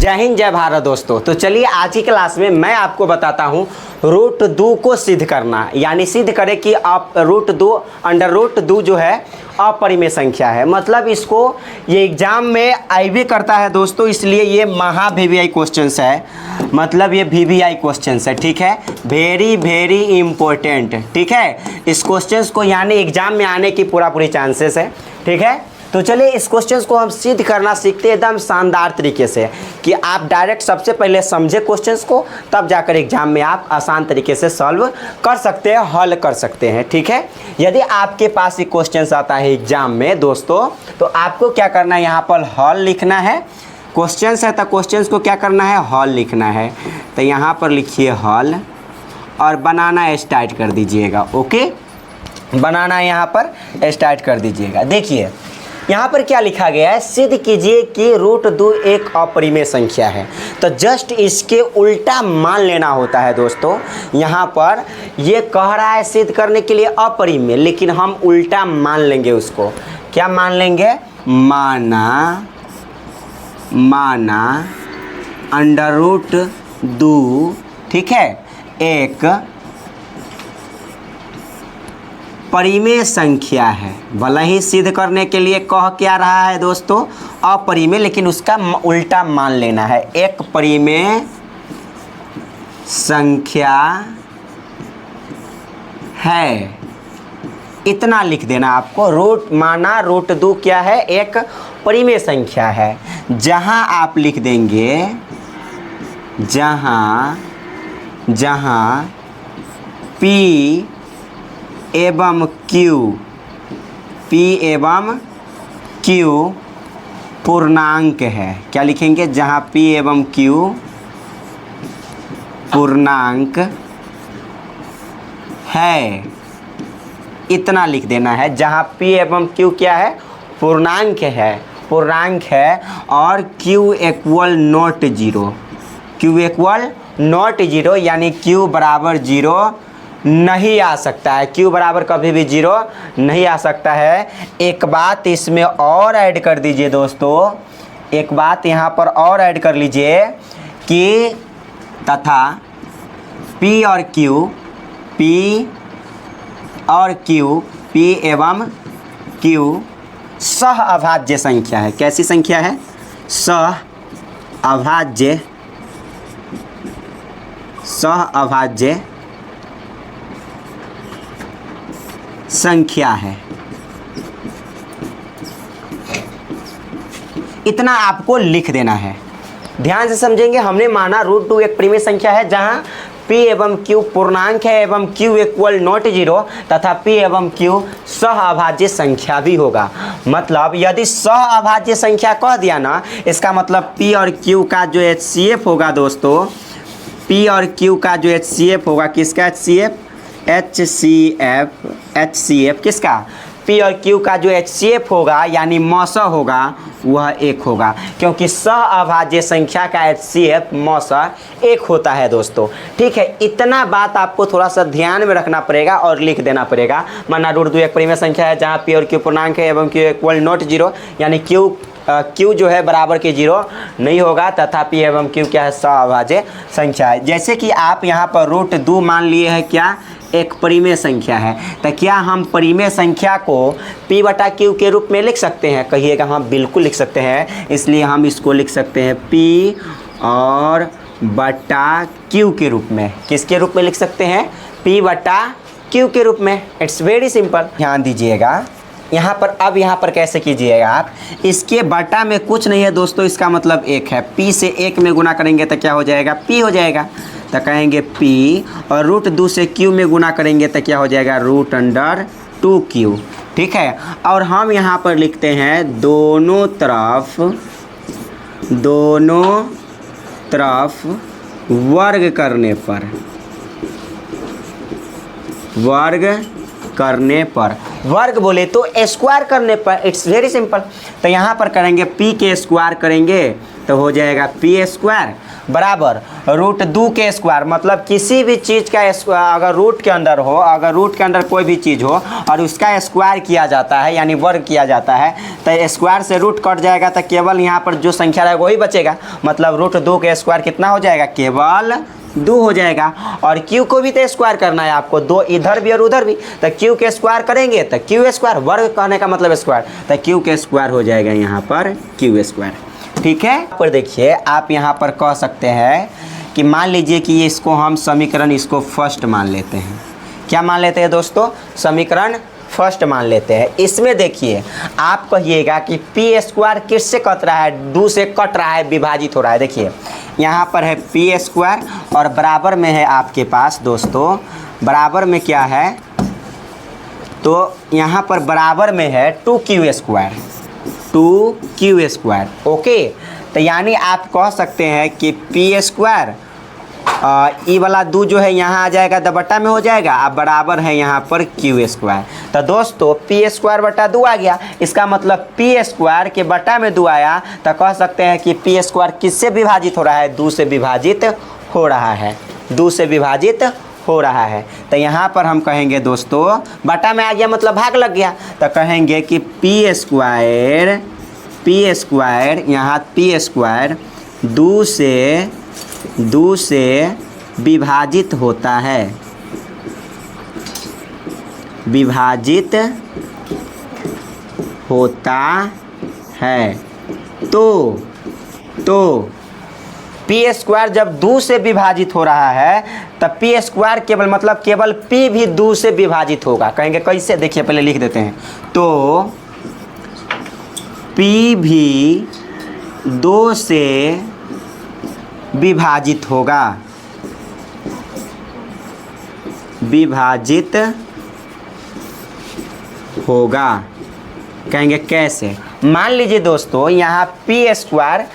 जय हिंद जय भारत दोस्तों। तो चलिए आज की क्लास में मैं आपको बताता हूँ रूट 2 को सिद्ध करना, यानी सिद्ध करें कि आप रूट 2 अंडर रूट 2 जो है अपरिमेय संख्या है। मतलब इसको ये एग्जाम में आईवी करता है दोस्तों, इसलिए ये महा VVI क्वेश्चंस है। मतलब ये VVI क्वेश्चंस है, ठीक है, वेरी वेरी इंपॉर्टेंट, ठीक है। इस क्वेश्चंस को यानी एग्जाम में आने की पूरी चांसेस है, ठीक है। तो चलिए इस क्वेश्चंस को हम सिद्ध करना सीखते हैं एकदम शानदार तरीके से, कि आप डायरेक्ट सबसे पहले समझे क्वेश्चंस को, तब जाकर एग्जाम में आप आसान तरीके से सॉल्व कर सकते हैं, हल कर सकते हैं, ठीक है। यदि आपके पास ये क्वेश्चंस आता है एग्जाम में दोस्तों, तो आपको क्या करना है, यहाँ पर हल लिखना है। क्वेश्चंस है तो क्वेश्चंस को क्या करना है, हल लिखना है। तो यहाँ पर लिखिए हल और बनाना स्टार्ट कर दीजिएगा। ओके, बनाना यहाँ पर स्टार्ट कर दीजिएगा। देखिए यहाँ पर क्या लिखा गया है, सिद्ध कीजिए कि रूट 2 एक अपरिमेय संख्या है। तो जस्ट इसके उल्टा मान लेना होता है दोस्तों। यहाँ पर ये कह रहा है सिद्ध करने के लिए अपरिमेय, लेकिन हम उल्टा मान लेंगे उसको। क्या मान लेंगे, माना अंडर रूट 2, ठीक है, एक परिमेय संख्या है। भले ही सिद्ध करने के लिए कह क्या रहा है दोस्तों, अपरिमेय, लेकिन उसका उल्टा मान लेना है। एक परिमेय संख्या है, इतना लिख देना आपको। माना रूट 2 क्या है, एक परिमेय संख्या है। जहां आप लिख देंगे, जहां P एवं Q पूर्णांक है। क्या लिखेंगे, जहाँ P एवं Q पूर्णांक है, इतना लिख देना है। जहाँ P एवं Q क्या है, पूर्णांक है, और Q इक्वल नॉट जीरो, यानी Q बराबर 0 नहीं आ सकता है। Q बराबर कभी भी 0 नहीं आ सकता है। एक बात इसमें और ऐड कर दीजिए दोस्तों, एक बात यहाँ पर और ऐड कर लीजिए कि तथा P एवं Q सहअभाज्य संख्या है। कैसी संख्या है, सहअभाज्य संख्या है। इतना आपको लिख देना है। ध्यान से समझेंगे। हमने माना रूट 2 एक परिमेय संख्या है जहां P एवं Q पूर्णांक है एवं Q इक्वल नॉट 0 तथा P एवं Q सहअभाज्य संख्या भी होगा। मतलब यदि सहअभाज्य संख्या कह दिया ना, इसका मतलब P और Q का जो HCF होगा दोस्तों, P और Q का जो HCF होगा, किसका HCF किसका, P और Q का जो HCF होगा यानी मौसा होगा, वह 1 होगा, क्योंकि सहअभाज्य संख्या का HCF मौसा 1 होता है दोस्तों, ठीक है। इतना बात आपको थोड़ा सा ध्यान में रखना पड़ेगा और लिख देना पड़ेगा। माना रूट 2 एक परिमेय संख्या है जहाँ P और Q पूर्णांक है एवं Q इक्वल नॉट 0, यानी Q जो है बराबर के 0 नहीं होगा, तथा P एवं Q क्या है, सहअभाज्य संख्या है। जैसे कि आप यहाँ पर रूट 2 मान लिए है, क्या एक परिमेय संख्या है, तो क्या हम परिमेय संख्या को P बटा Q के रूप में लिख सकते हैं? कहिएगा हाँ, बिल्कुल लिख सकते हैं। इसलिए हम इसको लिख सकते हैं P और बटा Q के रूप में। किसके रूप में लिख सकते हैं, P बटा Q के रूप में। It's very simple. ध्यान दीजिएगा यहाँ पर। अब यहाँ पर कैसे कीजिएगा आप, इसके बटा में कुछ नहीं है दोस्तों, इसका मतलब 1 है। P से 1 में गुना करेंगे तो क्या हो जाएगा, P हो जाएगा। तो कहेंगे P, और रूट 2 से Q में गुना करेंगे तो क्या हो जाएगा, रूट अंडर 2Q, ठीक है। और हम यहाँ पर लिखते हैं दोनों तरफ वर्ग करने पर, वर्ग बोले तो स्क्वायर करने पर। It's very simple. तो यहाँ पर करेंगे P के स्क्वायर करेंगे तो हो जाएगा P स्क्वायर, बराबर रूट 2 के स्क्वायर, मतलब किसी भी चीज़ का अगर रूट के अंदर हो, अगर रूट के अंदर कोई भी चीज़ हो और उसका स्क्वायर किया जाता है यानी वर्ग किया जाता है, तो स्क्वायर से रूट कट जाएगा तो केवल यहाँ पर जो संख्या रहेगा वही बचेगा। मतलब रूट 2 के स्क्वायर कितना हो जाएगा, केवल 2 हो जाएगा। और क्यू को भी तो स्क्वायर करना है आपको, 2 इधर भी और उधर भी, तो क्यू के स्क्वायर करेंगे तो क्यू स्क्वायर, वर्ग कहने का मतलब स्क्वायर, तो क्यू के स्क्वायर हो जाएगा यहाँ पर क्यू स्क्वायर। ठीक है, पर देखिए आप यहाँ पर कह सकते हैं कि मान लीजिए कि ये इसको हम समीकरण इसको फर्स्ट मान लेते हैं। क्या मान लेते हैं दोस्तों, समीकरण फर्स्ट मान लेते हैं। इसमें देखिए आप कहिएगा कि पी स्क्वायर किससे कट रहा है, 2 से कट रहा है, विभाजित हो रहा है। देखिए यहाँ पर है पी स्क्वायर और बराबर में है आपके पास दोस्तों, बराबर में क्या है, तो यहाँ पर बराबर में है 2q square, 2q square. Okay, तो यानी आप कह सकते हैं कि पी स्क्वायर ई वाला 2 जो है यहाँ आ जाएगा, दबट्टा में हो जाएगा, अब बराबर है यहाँ पर क्यू स्क्वायर। तो दोस्तों पी स्क्वायर बटा 2 आ गया, इसका मतलब पी स्क्वायर के बटा में 2 आया, तो कह सकते हैं कि पी स्क्वायर किससे विभाजित हो रहा है, 2 से विभाजित हो रहा है, 2 से विभाजित हो रहा है। तो यहाँ पर हम कहेंगे दोस्तों, बटा में आ गया मतलब भाग लग गया, तो कहेंगे कि पी स्क्वायर यहाँ पी स्क्वायर 2 से विभाजित होता है, विभाजित होता है। तो पी स्क्वायर जब 2 से विभाजित हो रहा है तब पी स्क्वायर केवल मतलब केवल पी भी 2 से विभाजित होगा। कहेंगे कैसे, देखिए पहले लिख देते हैं, तो पी भी 2 से विभाजित होगा, विभाजित होगा। कहेंगे कैसे, मान लीजिए दोस्तों यहाँ पी स्क्वायर,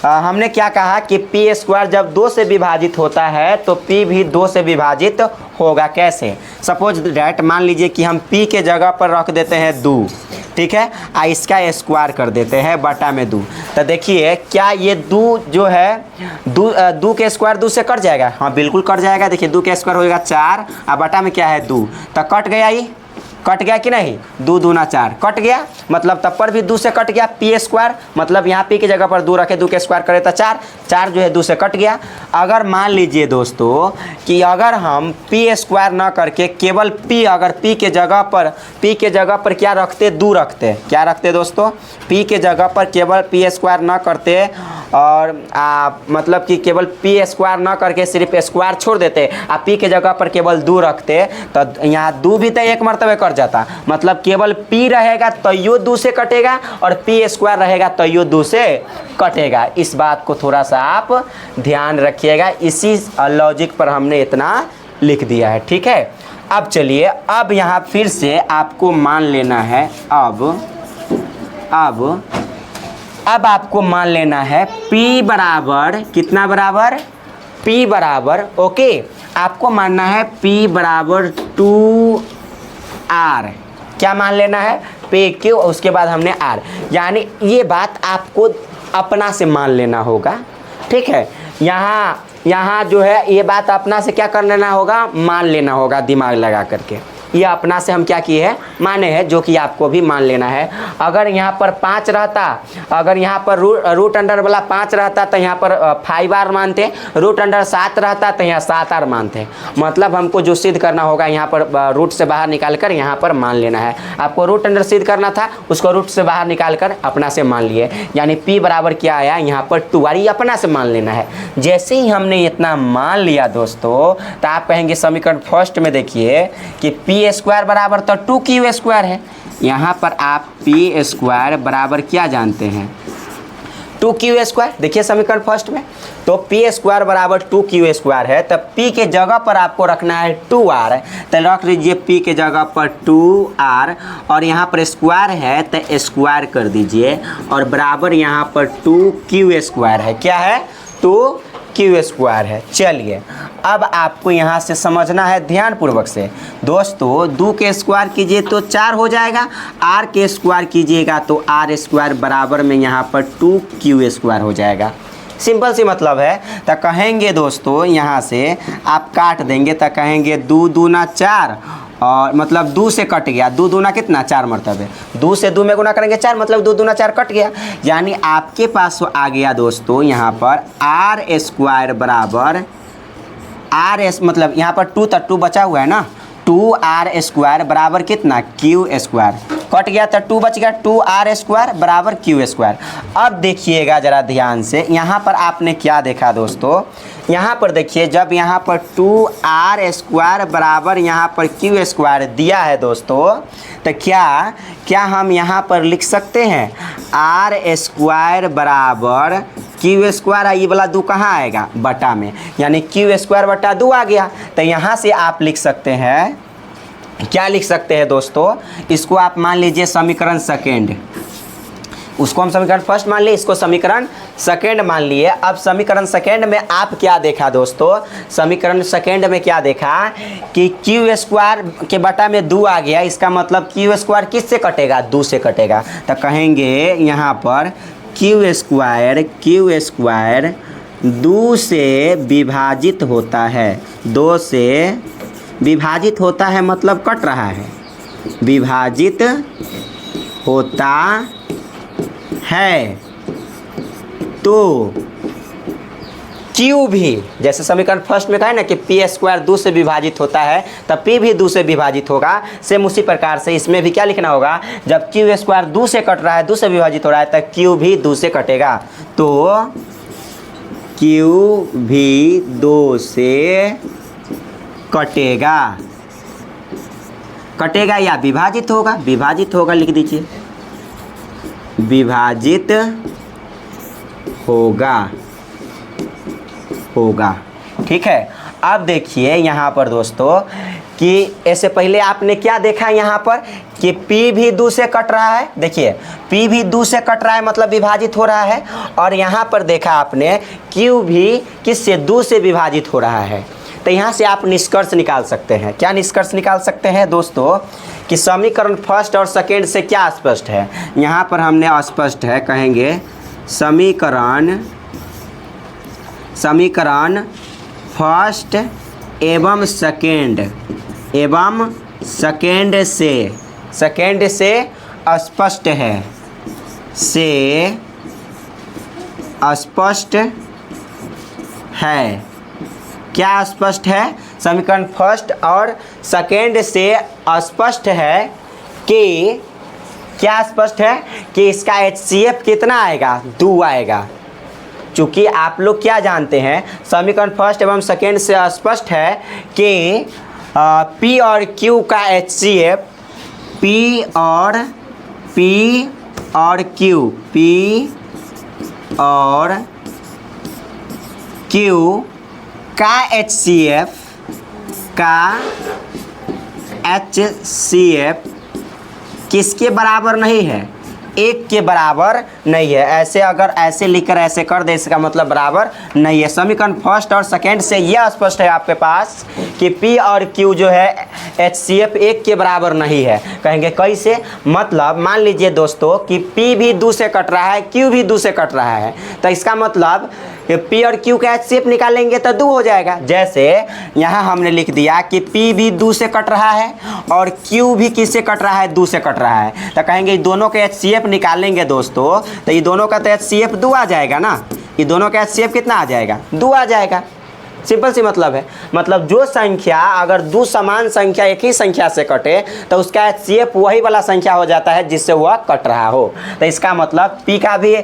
हमने क्या कहा कि पी स्क्वायर जब 2 से विभाजित होता है तो पी भी 2 से विभाजित होगा। कैसे, सपोज डैट मान लीजिए कि हम पी के जगह पर रख देते हैं 2, ठीक है, इसका स्क्वायर कर देते हैं बटा में 2, तो देखिए क्या ये 2 जो है 2 के स्क्वायर 2 से कट जाएगा, हाँ बिल्कुल कट जाएगा। देखिए 2 के स्क्वायर होगा 4 और बटा में क्या है 2, तो कट गया, ये कट गया कि नहीं, 2 दूना 4 कट गया, मतलब तब पर भी 2 से कट गया पी स्क्वायर, मतलब यहाँ पी की जगह पर 2 रखे, 2 के स्क्वायर करे तो 4 जो है 2 से कट गया। अगर मान लीजिए दोस्तों कि अगर हम पी स्क्वायर ना करके केवल पी, अगर पी के जगह पर क्या रखते, 2 रखते, क्या रखते दोस्तों, पी के जगह पर केवल पी स्क्वायर ना करते और मतलब कि केवल पी स्क्वायर ना करके सिर्फ स्क्वायर छोड़ देते, पी के जगह पर केवल 2 रखते, तो यहाँ 2 भी तो एक मरतबे कट जाता, मतलब केवल पी रहेगा तो यो 2 से कटेगा और पी स्क्वायर रहेगा तो यो 2 से कटेगा। इस बात को थोड़ा सा आप ध्यान रखिएगा, इसी लॉजिक पर हमने इतना लिख दिया है। ठीक है, अब चलिए, अब यहाँ फिर से आपको मान लेना है, अब आपको मान लेना है P बराबर कितना, बराबर P बराबर, ओके, आपको मानना है P बराबर 2R। क्या मान लेना है, PQ, उसके बाद हमने R, यानी ये बात आपको अपना से मान लेना होगा। ठीक है, यहाँ जो है ये बात अपना से क्या कर लेना होगा, मान लेना होगा, दिमाग लगा करके। ये अपना से हम क्या किए हैं, माने हैं, जो कि आपको भी मान लेना है। अगर यहाँ पर 5 रहता, अगर यहाँ पर रूट अंडर वाला 5 रहता तो यहाँ पर 5R मानते, रूट अंडर 7 रहता तो यहाँ 7R मानते। मतलब हमको जो सिद्ध करना होगा यहाँ पर रूट से बाहर निकाल कर यहाँ पर मान लेना है। आपको रूट अंडर सिद्ध करना था, उसको रूट से बाहर निकाल कर अपना से मान लिए, यानी P बराबर क्या आया यहाँ पर 2R, ये अपना से मान लेना है। जैसे ही हमने इतना मान लिया दोस्तों, तो आप कहेंगे समीकरण फर्स्ट में देखिए कि P स्क्वायर बराबर तो 2Q स्क्वायर है। यहाँ पर आप P स्क्वायर बराबर क्या जानते हैं, 2Q स्क्वायर। देखिए समीकरण फर्स्ट में, तो P स्क्वायर बराबर 2Q स्क्वायर है, तब P के जगह पर आपको रखना है 2R, तो रख लीजिए P के जगह पर 2R, और यहाँ पर स्क्वायर है तो स्क्वायर कर दीजिए, और बराबर यहाँ पर 2Q स्क्वायर है। क्या है, 2Q स्क्वायर है। चलिए अब आपको यहाँ से समझना है ध्यानपूर्वक से दोस्तों, 2 के स्क्वायर कीजिए तो 4 हो जाएगा, R के स्क्वायर कीजिएगा तो R स्क्वायर बराबर में यहाँ पर 2Q स्क्वायर हो जाएगा। सिंपल सी मतलब है। तो कहेंगे दोस्तों यहाँ से आप काट देंगे तो कहेंगे 2 दूना 4 और मतलब 2 से कट गया, 2 दूना कितना 4 मरतबे, 2 से 2 में गुना करेंगे 4 मतलब 2 दूना 4 कट गया। यानी आपके पास आ गया दोस्तों यहाँ पर आर स्क्वायर बराबर आर एस, मतलब यहाँ पर 2 तक 2 बचा हुआ है ना, 2r स्क्वायर बराबर कितना क्यू स्क्वायर, कट गया तो 2 बच गया, 2r स्क्वायर बराबर क्यू स्क्वायर। अब देखिएगा ज़रा ध्यान से, यहाँ पर आपने क्या देखा दोस्तों, यहाँ पर देखिए जब यहाँ पर 2r स्क्वायर बराबर यहाँ पर क्यू स्क्वायर दिया है दोस्तों, तो क्या हम यहाँ पर लिख सकते हैं आर स्क्वायर बराबर क्यू स्क्वायर, ये वाला 2 कहाँ आएगा बटा में, यानी क्यू स्क्वायर बटा 2 आ गया। तो यहाँ से आप लिख सकते हैं, क्या लिख सकते हैं दोस्तों, इसको आप मान लीजिए समीकरण सेकेंड, उसको हम समीकरण फर्स्ट मान लिए, इसको समीकरण सेकेंड मान लिए। अब समीकरण सेकेंड में आप क्या देखा दोस्तों, समीकरण सेकेंड में क्या देखा कि क्यू स्क्वायर के बटा में 2 आ गया, इसका मतलब क्यू स्क्वायर किस से कटेगा 2 से कटेगा। तो कहेंगे यहाँ पर क्यू स्क्वायर 2 से विभाजित होता है, 2 से विभाजित होता है मतलब कट रहा है, विभाजित होता है तो Q भी, जैसे समीकरण फर्स्ट में कहा है ना कि पी स्क्वायर 2 से विभाजित होता है तब P भी 2 से विभाजित होगा, सेम उसी प्रकार से इसमें भी क्या लिखना होगा, जब Q स्क्वायर 2 से कट रहा है 2 से विभाजित हो रहा है तो Q भी 2 से कटेगा, तो Q भी 2 से कटेगा या विभाजित होगा, विभाजित होगा लिख दीजिए, विभाजित होगा। ठीक है। अब देखिए यहाँ पर दोस्तों कि ऐसे पहले आपने क्या देखा यहाँ पर कि P भी 2 से कट रहा है, देखिए P भी 2 से कट रहा है मतलब विभाजित हो रहा है, और यहाँ पर देखा आपने Q भी किससे 2 से विभाजित हो रहा है। तो यहाँ से आप निष्कर्ष निकाल सकते हैं, क्या निष्कर्ष निकाल सकते हैं दोस्तों कि समीकरण फर्स्ट और सेकेंड से क्या स्पष्ट है, यहाँ पर हमने स्पष्ट है, कहेंगे समीकरण फर्स्ट एवं सेकेंड से स्पष्ट है, क्या स्पष्ट है, समीकरण फर्स्ट और सेकेंड से स्पष्ट है कि क्या स्पष्ट है कि इसका HCF कितना आएगा 2 आएगा। चूँकि आप लोग क्या जानते हैं, समीकरण फर्स्ट एवं सेकेंड से स्पष्ट है कि P और Q का HCF P और Q का HCF किसके बराबर नहीं है, 1 के बराबर नहीं है। ऐसे अगर ऐसे लिखकर ऐसे कर दे इसका मतलब बराबर नहीं है। समीकरण फर्स्ट और सेकेंड से यह स्पष्ट है आपके पास कि P और Q जो है HCF 1 के बराबर नहीं है। कहेंगे कैसे, मतलब मान लीजिए दोस्तों कि P भी 2 से कट रहा है, Q भी 2 से कट रहा है, तो इसका मतलब P और Q का HCF निकालेंगे तो 2 हो जाएगा। जैसे यहाँ हमने लिख दिया कि P भी 2 से कट रहा है और Q भी किससे कट रहा है 2 से कट रहा है, तो कहेंगे दोनों के HCF निकालेंगे दोस्तों, तो ये दोनों का तो HCF 2 आ जाएगा ना, ये दोनों का HCF कितना आ जाएगा 2 आ जाएगा। सिंपल सी मतलब है, मतलब जो संख्या अगर 2 समान संख्या एक ही संख्या से कटे तो उसका HCF वही वाला संख्या हो जाता है जिससे वह कट रहा हो। तो इसका मतलब P का भी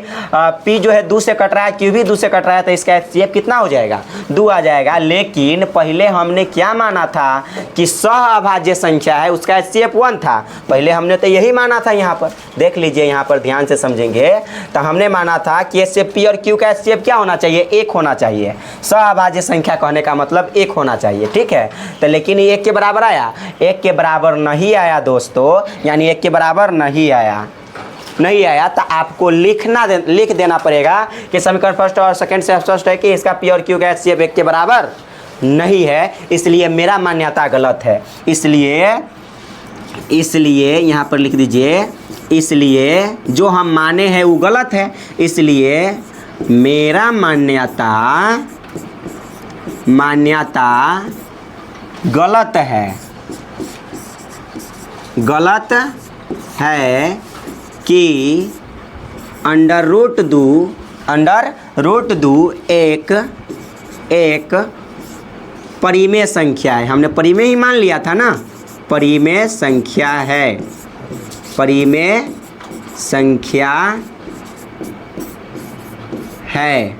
P जो है 2 से कट रहा है, Q भी 2 से कट रहा है, तो इसका HCF कितना हो जाएगा 2 आ जाएगा। लेकिन पहले हमने क्या माना था कि सहअभाज्य संख्या है उसका HCF 1 था, पहले हमने तो यही माना था। यहाँ पर देख लीजिए, यहाँ पर ध्यान से समझेंगे तो हमने माना था कि इससे P और Q का HCF क्या होना चाहिए 1 होना चाहिए, सहअभाज्य संख्या कहने का मतलब 1 होना चाहिए। ठीक है, तो लेकिन ये 1 के बराबर आया, 1 के बराबर नहीं आया दोस्तों, यानी 1 के बराबर नहीं आया तो आपको लिख देना पड़ेगा कि समीकरण फर्स्ट और सेकंड से स्पष्ट है कि इसका P और Q का HCF 1 के बराबर नहीं है, इसलिए मेरा मान्यता गलत है। इसलिए यहाँ पर लिख दीजिए, इसलिए जो हम माने हैं वो गलत है, इसलिए मेरा मान्यता गलत है कि अंडर रूट दो एक परिमेय संख्या है। हमने परिमेय ही मान लिया था ना, परिमेय संख्या है,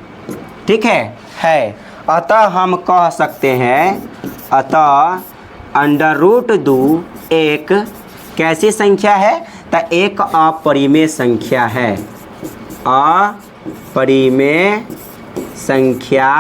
ठीक है। अतः हम कह सकते हैं, अतः अंडर रूट दो एक कैसी संख्या है, तो एक अपरिमेय संख्या है, अपरिमेय संख्या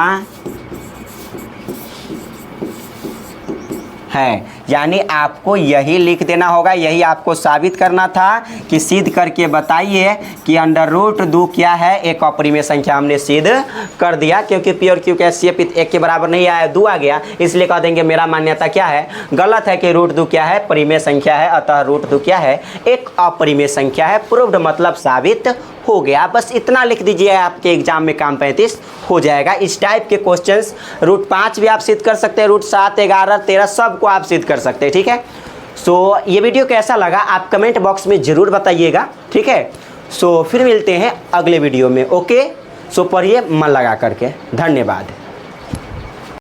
है। यानी आपको यही लिख देना होगा, यही आपको साबित करना था कि सिद्ध करके बताइए कि अंडर रूट दो क्या है, एक अपरिमेय संख्या। हमने सिद्ध कर दिया, क्योंकि पी और क्यू का एचसीएफ एक के बराबर नहीं आया, 2 आ गया, इसलिए कह देंगे मेरा मान्यता क्या है, गलत है कि रूट दो क्या है, परिमेय संख्या है, अतः रूट दो क्या है, एक अपरिमेय संख्या है। प्रूव्ड मतलब साबित हो गया। बस इतना लिख दीजिए, आपके एग्जाम में काम 35 हो जाएगा। इस टाइप के क्वेश्चंस रूट 5 भी आप सिद्ध कर सकते हैं, रूट 7, 11, 13 सबको आप सिद्ध कर सकते हैं, ठीक है। सो ये वीडियो कैसा लगा आप कमेंट बॉक्स में ज़रूर बताइएगा, ठीक है। सो फिर मिलते हैं अगले वीडियो में, ओके। सो पढ़िए मन लगा करके। धन्यवाद।